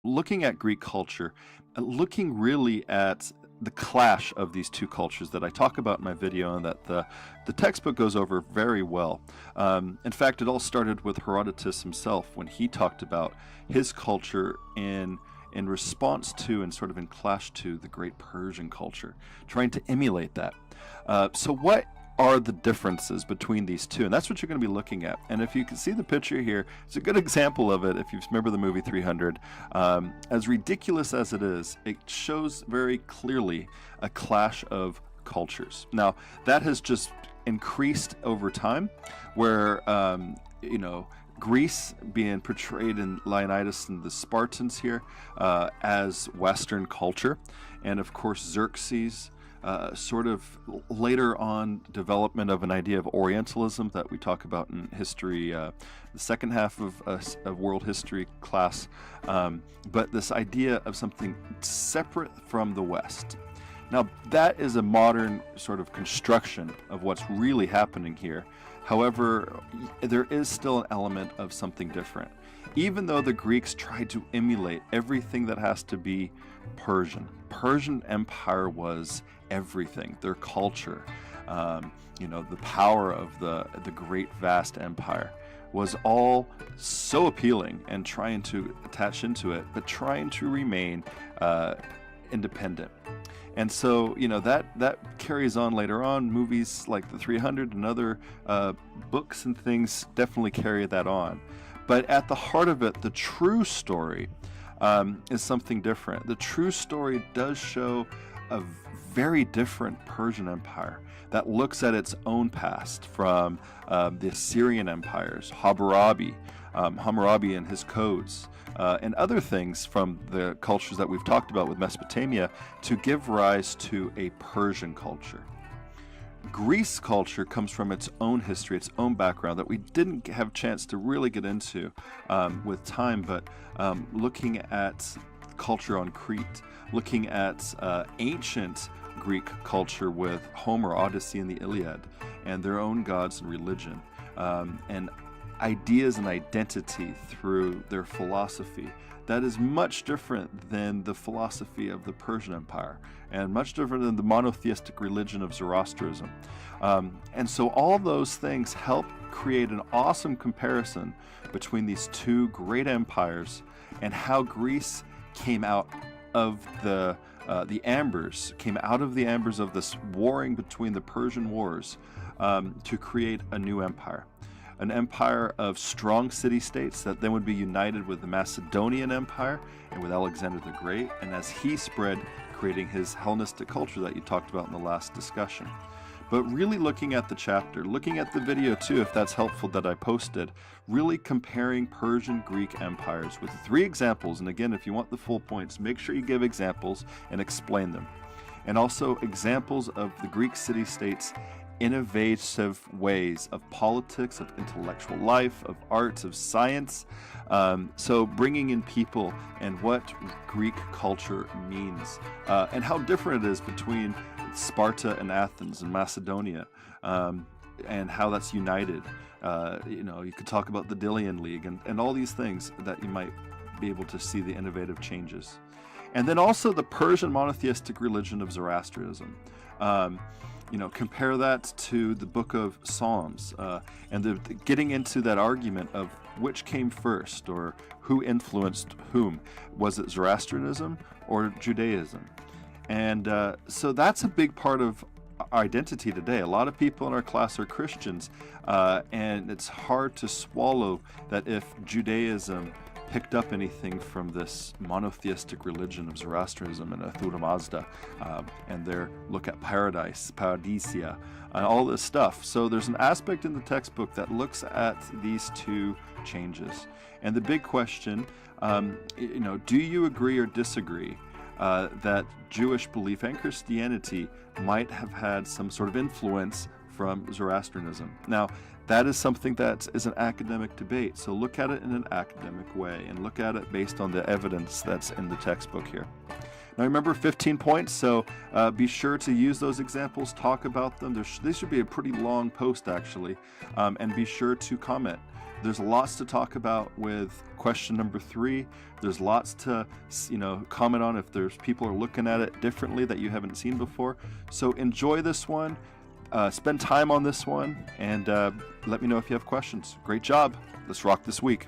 looking at Greek culture, looking really at the clash of these two cultures that I talk about in my video and that the textbook goes over very well. In fact, it all started with Herodotus himself when he talked about his culture in response to and sort of in clash to the great Persian culture, trying to emulate that. So what are the differences between these two? And that's what you're going to be looking at. And if you can see the picture here, it's a good example of it. If you remember the movie 300, as ridiculous as it is, it shows very clearly a clash of cultures. Now, that has just increased over time, where, Greece being portrayed in Leonidas and the Spartans here as Western culture, and of course Xerxes, sort of later on development of an idea of Orientalism that we talk about in history, the second half of world history class, but this idea of something separate from the West. Now, that is a modern sort of construction of what's really happening here. However, there is still an element of something different. Even though the Greeks tried to emulate everything that has to be Persian. Persian Empire was everything. Their culture, the power of the great vast empire was all so appealing, and trying to attach into it, but trying to remain independent. And so, that carries on later on. Movies like the 300 and other books and things definitely carry that on. But at the heart of it, the true story is something different. The true story does show a very different Persian Empire that looks at its own past from the Assyrian empires, Hammurabi and his codes, and other things from the cultures that we've talked about with Mesopotamia to give rise to a Persian culture. Greece culture comes from its own history, its own background that we didn't have a chance to really get into with time, but looking at culture on Crete, looking at ancient Greek culture with Homer, Odyssey, and the Iliad, and their own gods and religion, and ideas and identity through their philosophy. That is much different than the philosophy of the Persian Empire, and much different than the monotheistic religion of Zoroastrianism. And so all those things help create an awesome comparison between these two great empires, and how Greece came out of the ambers of this warring between the Persian wars to create a new empire. An empire of strong city-states that then would be united with the Macedonian Empire and with Alexander the Great, and as he spread, creating his Hellenistic culture that you talked about in the last discussion. But really looking at the chapter, looking at the video too, if that's helpful, that I posted, really comparing Persian Greek empires with 3 examples. And again, if you want the full points, make sure you give examples and explain them. And also examples of the Greek city-states' innovative ways of politics, of intellectual life, of arts, of science. So bringing in people and what Greek culture means, and how different it is between Sparta and Athens and Macedonia, and how that's united. You could talk about the Delian League and all these things that you might be able to see the innovative changes. And then also the Persian monotheistic religion of Zoroastrianism. Compare that to the book of Psalms, and getting into that argument of which came first, or who influenced whom. Was it Zoroastrianism or Judaism? And so that's a big part of our identity today. A lot of people in our class are Christians, and it's hard to swallow that if Judaism picked up anything from this monotheistic religion of Zoroastrianism and Ahura Mazda, and their look at paradise, paradisia, and all this stuff. So there's an aspect in the textbook that looks at these two changes. And the big question, do you agree or disagree that Jewish belief and Christianity might have had some sort of influence from Zoroastrianism? Now, that is something that is an academic debate, so look at it in an academic way and look at it based on the evidence that's in the textbook here. Now remember, 15 points, so be sure to use those examples, talk about them. This should be a pretty long post actually, and be sure to comment. There's lots to talk about with question number 3. There's lots to, comment on if there's people are looking at it differently that you haven't seen before. So enjoy this one. Spend time on this one, and let me know if you have questions. Great job. Let's rock this week.